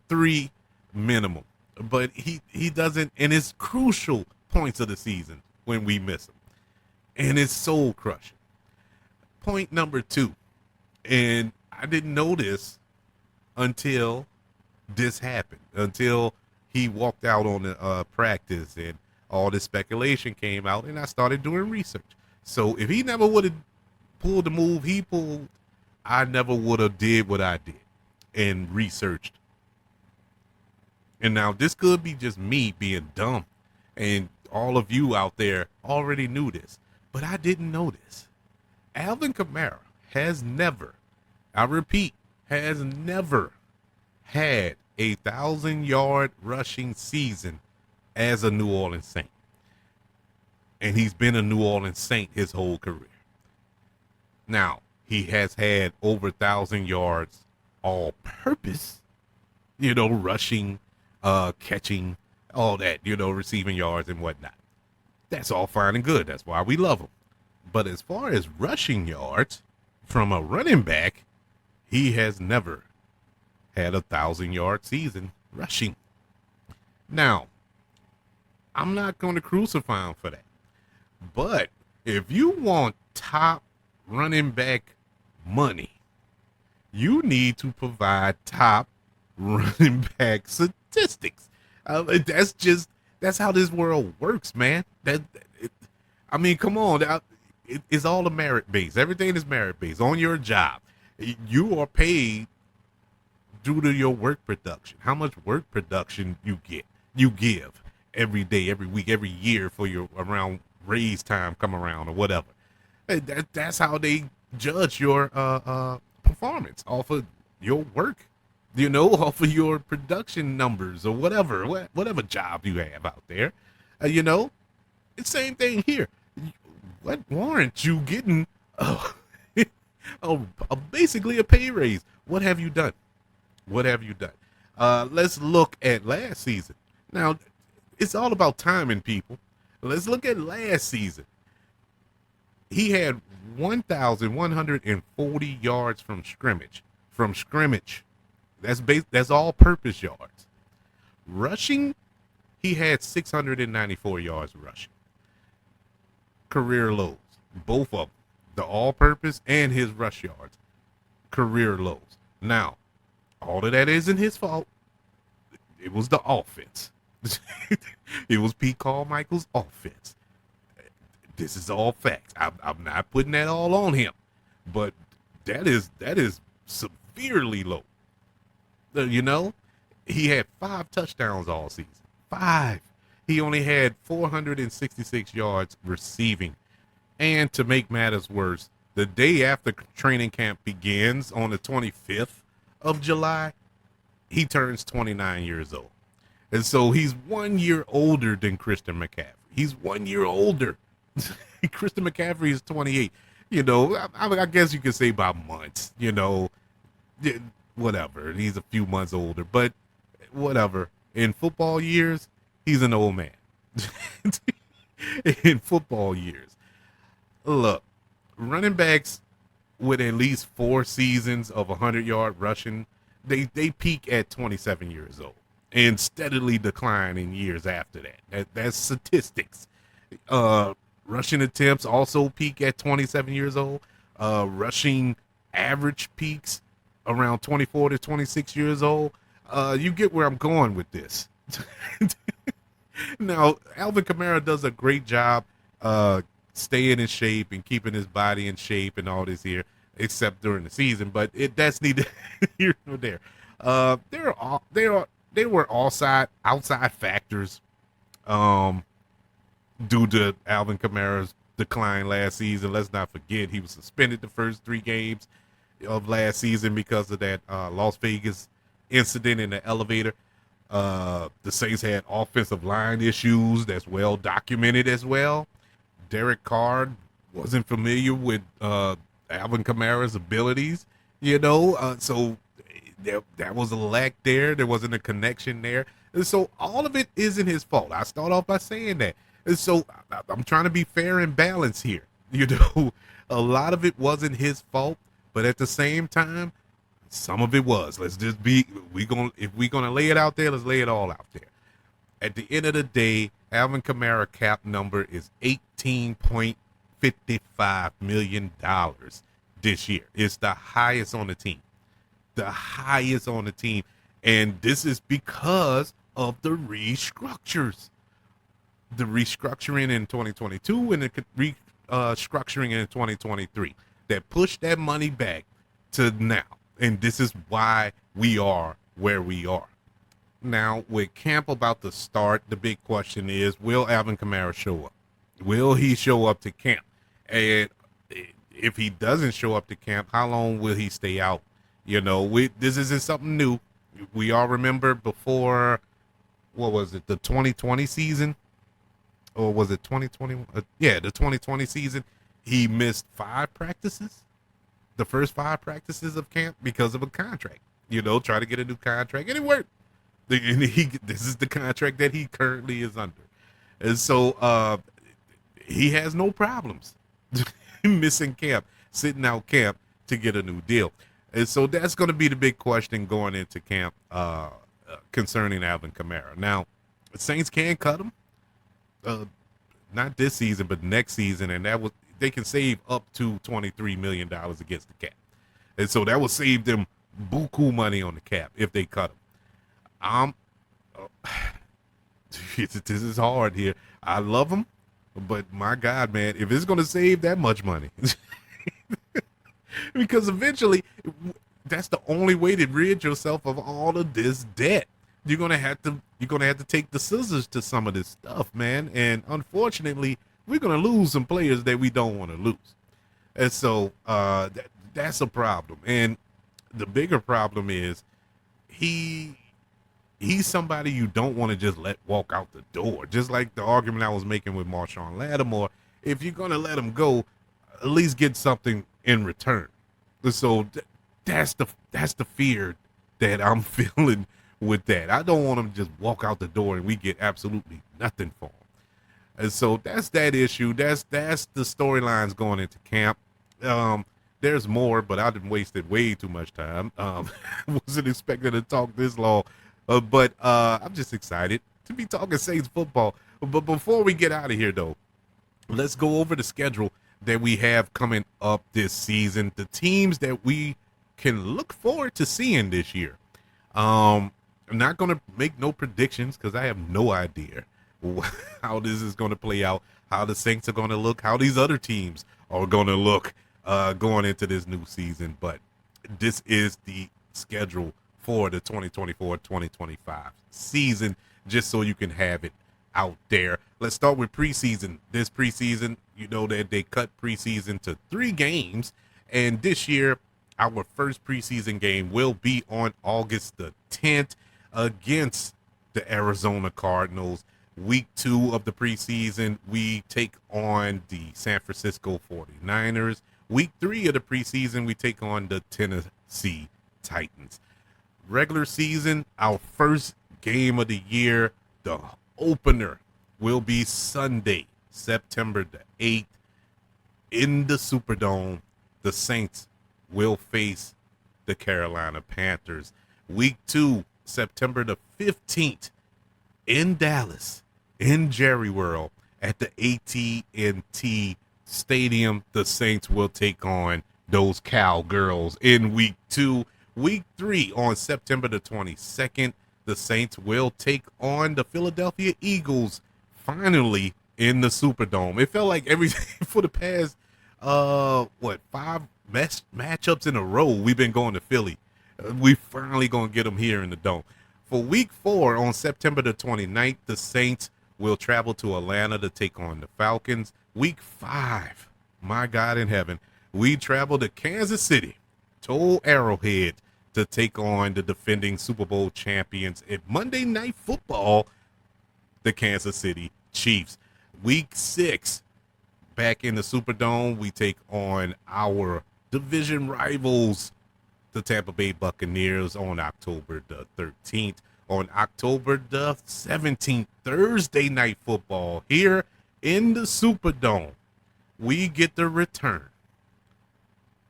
3 minimum. But he doesn't, and it's crucial points of the season when we miss him. And it's soul crushing. Point number 2, and I didn't know this until this happened, until he walked out on the practice and all this speculation came out, and I started doing research. So if he never would have pulled the move he pulled, I never would have did what I did and researched. And now this could be just me being dumb, and all of you out there already knew this, but I didn't know this. Alvin Kamara has never, I repeat, has never had a 1,000-yard rushing season as a New Orleans Saint. And he's been a New Orleans Saint his whole career. Now, he has had over 1,000 yards all purpose, rushing, catching, all that, receiving yards and whatnot. That's all fine and good. That's why we love him. But as far as rushing yards from a running back, he has never had a 1,000-yard season rushing. Now, I'm not going to crucify him for that. But if you want top running back money, you need to provide top running back statistics. That's how this world works, man. Come on. It's all a merit base. Everything is merit based. On your job, you are paid due to your work production. How much work production you give every day, every week, every year for your around raise time come around or whatever. That's how they judge your performance, off of your work, off of your production numbers or whatever job you have out there. It's the same thing here. What warrants you getting basically a pay raise? What have you done? Let's look at last season. Now, it's all about timing, people. Let's look at last season. He had 1,140 yards from scrimmage. That's all-purpose yards. Rushing he had 694 yards rushing. Career lows. Both of them. The all-purpose and his rush yards. Career lows. Now, all of that isn't his fault. It was the offense. It was Pete Carmichael's offense. This is all facts. I'm not putting that all on him, but that is severely low. You know, he had 5 touchdowns all season. 5. He only had 466 yards receiving. And to make matters worse, the day after training camp begins on the 25th of July, he turns 29 years old. And so he's 1 year older than Christian McCaffrey. He's 1 year older. Christian McCaffrey is 28. You know, I guess you could say by months, you know, whatever. He's a few months older, but whatever. In football years, he's an old man. In football years. Look, running backs with at least 4 seasons of 100-yard rushing, they peak at 27 years old and steadily decline in years after that. That's statistics. Rushing attempts also peak at 27 years old. Rushing average peaks around 24 to 26 years old. You get where I'm going with this. Now, Alvin Kamara does a great job staying in shape and keeping his body in shape and all this here, except during the season. But that's neither here nor there. There were outside factors due to Alvin Kamara's decline last season. Let's not forget he was suspended the first 3 games of last season because of that Las Vegas incident in the elevator. The Saints had offensive line issues that's well documented as well. Derek Carr wasn't familiar with Alvin Kamara's abilities, you know, so that was a lack there. There wasn't a connection there. And so all of it isn't his fault. I start off by saying that. And so I'm trying to be fair and balanced here. You know, a lot of it wasn't his fault, but at the same time, some of it was. Let's just be, if we're gonna lay it out there, let's lay it all out there. At the end of the day, Alvin Kamara cap number is $18.55 million this year. It's the highest on the team. The highest on the team. And this is because of the restructures. The restructuring in 2022 and the restructuring in 2023 that pushed that money back to now. And this is why we are where we are. Now, with camp about to start, the big question is, will Alvin Kamara show up? Will he show up to camp? And if he doesn't show up to camp, how long will he stay out? You know, this isn't something new. We all remember before, what was it, the 2020 season? Or was it 2021? Yeah, the 2020 season. He missed 5 practices. The first 5 practices of camp because of a contract. You know, try to get a new contract. And it worked. And this is the contract that he currently is under. And so he has no problems missing camp, sitting out camp to get a new deal. And so that's going to be the big question going into camp concerning Alvin Kamara. Now, the Saints can cut him. Not this season, but next season. And they can save up to $23 million against the cap. And so that will save them buku money on the cap if they cut him. This is hard here. I love him, but my God, man, if it's going to save that much money, because eventually that's the only way to rid yourself of all of this debt. You're gonna have to take the scissors to some of this stuff, man. And unfortunately, we're gonna lose some players that we don't want to lose. And so that's a problem. And the bigger problem is he's somebody you don't want to just let walk out the door. Just like the argument I was making with Marshawn Lattimore, if you're gonna let him go, at least get something in return. So that's the fear that I'm feeling with that. I don't want him to just walk out the door and we get absolutely nothing for him. And so that's that issue. That's the storylines going into camp. There's more, but I done wasted way too much time. Wasn't expecting to talk this long. But I'm just excited. to be talking Saints football. But before we get out of here, though, let's go over the schedule that we have coming up this season. The teams that we can look forward to seeing this year. I'm not going to make no predictions because I have no idea how this is going to play out, how the Saints are going to look, how these other teams are going to look going into this new season. But this is the schedule for the 2024-2025 season, just so you can have it out there. Let's start with preseason. This preseason, you know that they cut preseason to 3 games, and this year our first preseason game will be on August the 10th against the Arizona Cardinals. Week 2 of the preseason, we take on the San Francisco 49ers. Week 3 of the preseason, we take on the Tennessee Titans. Regular season, our first game of the year, the opener, will be Sunday, September the 8th in the Superdome. The Saints will face the Carolina Panthers. Week 2, September the 15th in Dallas, in Jerry World, at the AT&T Stadium. The Saints will take on those Cowgirls in week 2. Week 3 on September the 22nd, the Saints will take on the Philadelphia Eagles, finally in the Superdome. It felt like everything for the past 5 matchups in a row we've been going to Philly. We finally gonna get them here in the Dome. For week 4 on September the 29th, the Saints will travel to Atlanta to take on the Falcons. Week 5, my God in heaven, we travel to Kansas City, to Arrowhead, to take on the defending Super Bowl champions at Monday Night Football, the Kansas City Chiefs. Week 6, back in the Superdome, we take on our division rivals, the Tampa Bay Buccaneers, on October the 13th. On October the 17th, Thursday Night Football, here in the Superdome, we get the return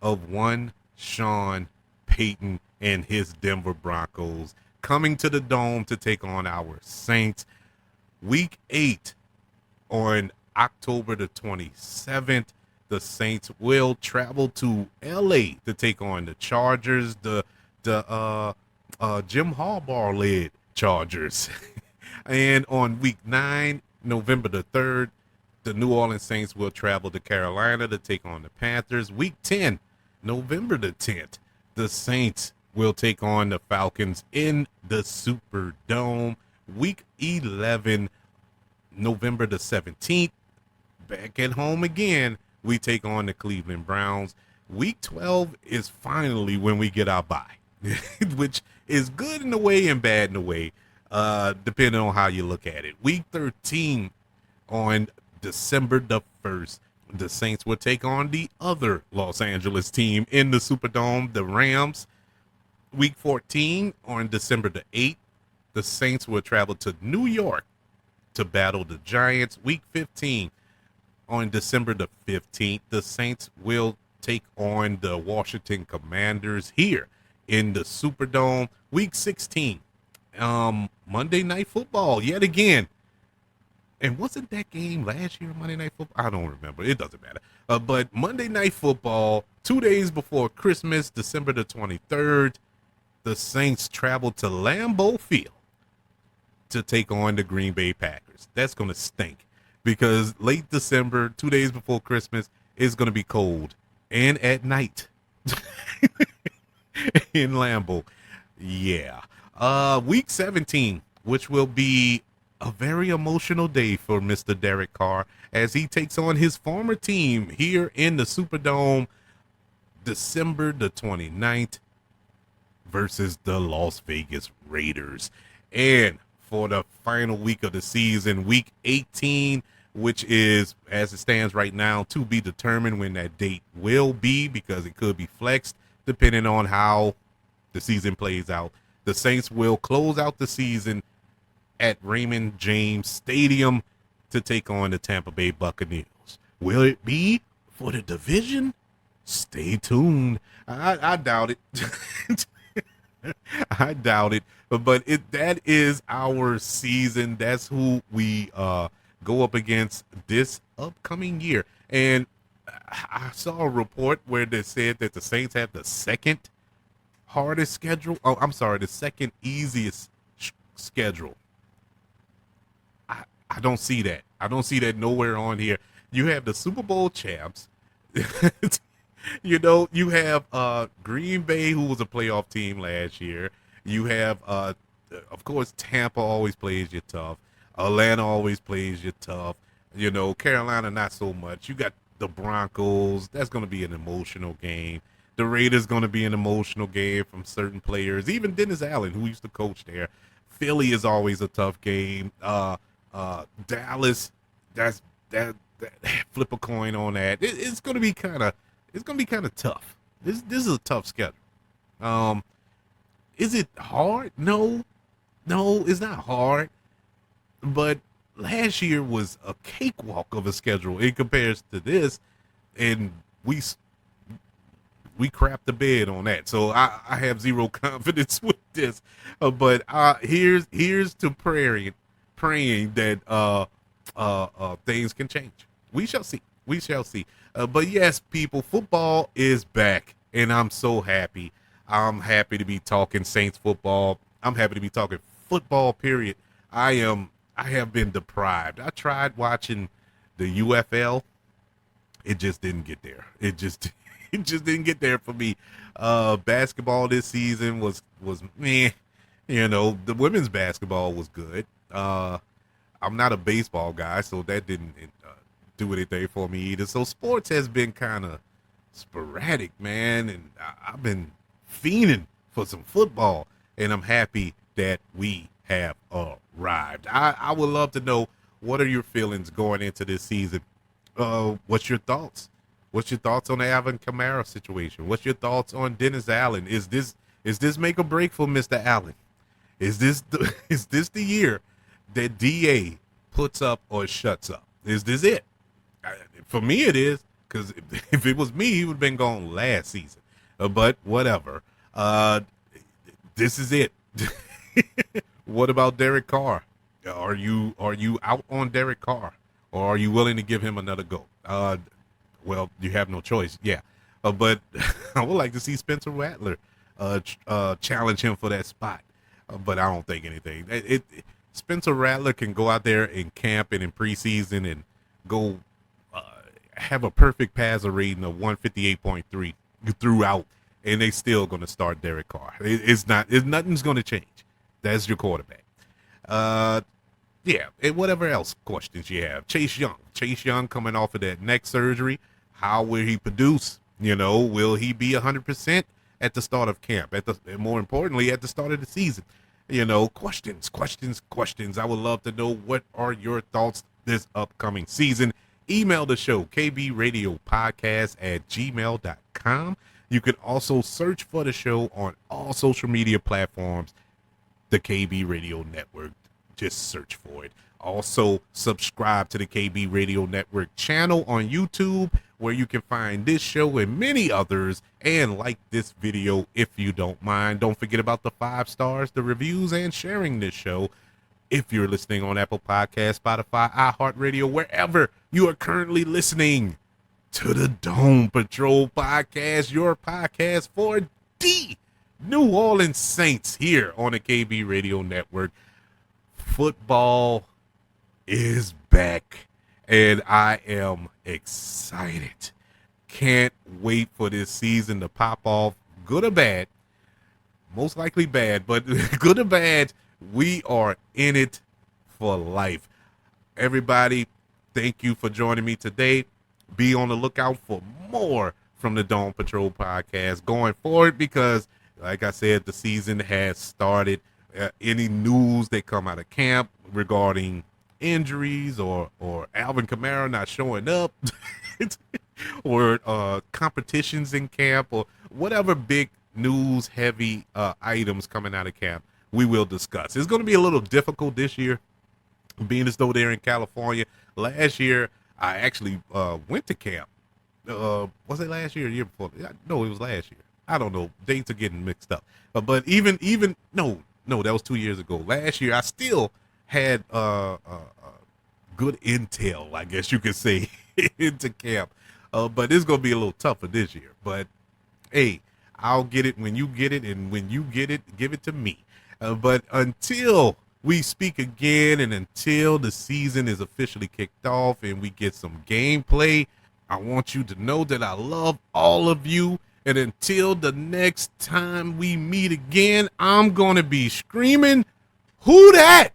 of one Sean Payton and his Denver Broncos coming to the Dome to take on our Saints. Week 8 on October the 27th, the Saints will travel to LA to take on the Chargers, the Jim Harbaugh-led Chargers. And on week 9, November the 3rd, the New Orleans Saints will travel to Carolina to take on the Panthers. Week 10, November the 10th, the Saints will take on the Falcons in the Superdome. Week 11, November the 17th, back at home again, we take on the Cleveland Browns. Week 12 is finally when we get our bye, which is good in a way and bad in a way, depending on how you look at it. Week 13 on December the 1st, the Saints will take on the other Los Angeles team in the Superdome, the Rams. Week 14 on December the 8th, the Saints will travel to New York to battle the Giants. Week 15 on December the 15th, the Saints will take on the Washington Commanders here in the Superdome. Week 16, Monday Night Football yet again. And wasn't that game last year, Monday Night Football? I don't remember. It doesn't matter. But Monday Night Football, 2 days before Christmas, December the 23rd, the Saints travel to Lambeau Field to take on the Green Bay Packers. That's going to stink because late December, 2 days before Christmas, it's going to be cold and at night in Lambeau. Yeah. Week 17, which will be a very emotional day for Mr. Derek Carr as he takes on his former team here in the Superdome, December the 29th versus the Las Vegas Raiders. And for the final week of the season, week 18, which is, as it stands right now, to be determined when that date will be because it could be flexed depending on how the season plays out. The Saints will close out the season at Raymond James Stadium to take on the Tampa Bay Buccaneers. Will it be for the division? Stay tuned. I doubt it. I doubt it. But that is our season. That's who we go up against this upcoming year. And I saw a report where they said that the Saints have the second hardest schedule. Oh, I'm sorry, the second easiest schedule. I don't see that. I don't see that nowhere on here. You have the Super Bowl champs. You have Green Bay, who was a playoff team last year. You have of course Tampa always plays you tough. Atlanta always plays you tough. Carolina not so much. You got the Broncos. That's going to be an emotional game. The Raiders going to be an emotional game from certain players. Even Dennis Allen, who used to coach there. Philly is always a tough game. Dallas, that flip a coin on that. It's going to be kind of tough. This is a tough schedule. Is it hard? No, it's not hard. But last year was a cakewalk of a schedule in comparison to this, and we crapped the bed on that. So I have zero confidence with this. But here's to praying that things can change. We shall see. But yes, people, football is back, and I'm so happy. I'm happy to be talking Saints football. I'm happy to be talking football, period. I have been deprived. I tried watching the UFL. It just didn't get there. It just didn't get there for me. Basketball this season was meh. The women's basketball was good. I'm not a baseball guy, so that didn't do anything for me either. So sports has been kind of sporadic, man, and I've been fiending for some football, and I'm happy that we have arrived. I would love to know, what are your feelings going into this season? What's your thoughts? What's your thoughts on the Alvin Kamara situation? What's your thoughts on Dennis Allen? Is this make or break for Mr. Allen? Is this the year that DA puts up or shuts up? Is this it? For me, it is, because if it was me, he would have been gone last season. But whatever. This is it. What about Derek Carr? Are you out on Derek Carr, or are you willing to give him another go? Well, you have no choice. Yeah. But I would like to see Spencer Rattler challenge him for that spot. But I don't think anything. Spencer Rattler can go out there in camp and in preseason and go have a perfect passer rating of 158.3 throughout, and they still going to start Derek Carr. Nothing's going to change. That's your quarterback. Yeah, and whatever else questions you have. Chase Young coming off of that neck surgery. How will he produce? Will he be 100% at the start of camp? And more importantly, at the start of the season? Questions. I would love to know, what are your thoughts this upcoming season. Email the show, kbradiopodcast@gmail.com. You can also search for the show on all social media platforms, the KB Radio Network. Just search for it. Also, subscribe to the KB Radio Network channel on YouTube, where you can find this show and many others, and like this video if you don't mind. Don't forget about the 5 stars, the reviews, and sharing this show. If you're listening on Apple Podcasts, Spotify, iHeartRadio, wherever you are currently listening to the Dome Patrol Podcast, your podcast for the New Orleans Saints here on the KB Radio Network. Football is back, and I am excited. Can't wait for this season to pop off, good or bad. Most likely bad, but good or bad, we are in it for life. Everybody, thank you for joining me today. Be on the lookout for more from the Dome Patrol Podcast going forward, because, like I said, the season has started. Any news that come out of camp regarding injuries or Alvin Kamara not showing up or competitions in camp, or whatever big news heavy items coming out of camp, we will discuss. It's going to be a little difficult this year, being as though they're in California. Last year, I actually went to camp. Was it last year or the year before? No, it was last year. I don't know. Dates are getting mixed up. But even no, that was 2 years ago. Last year, I still had good intel, I guess you could say, into camp. But it's gonna be a little tougher this year. But hey, I'll get it when you get it, and when you get it, give it to me. But until we speak again, and until the season is officially kicked off and we get some gameplay, I want you to know that I love all of you. And until the next time we meet again, I'm going to be screaming, "Who dat?"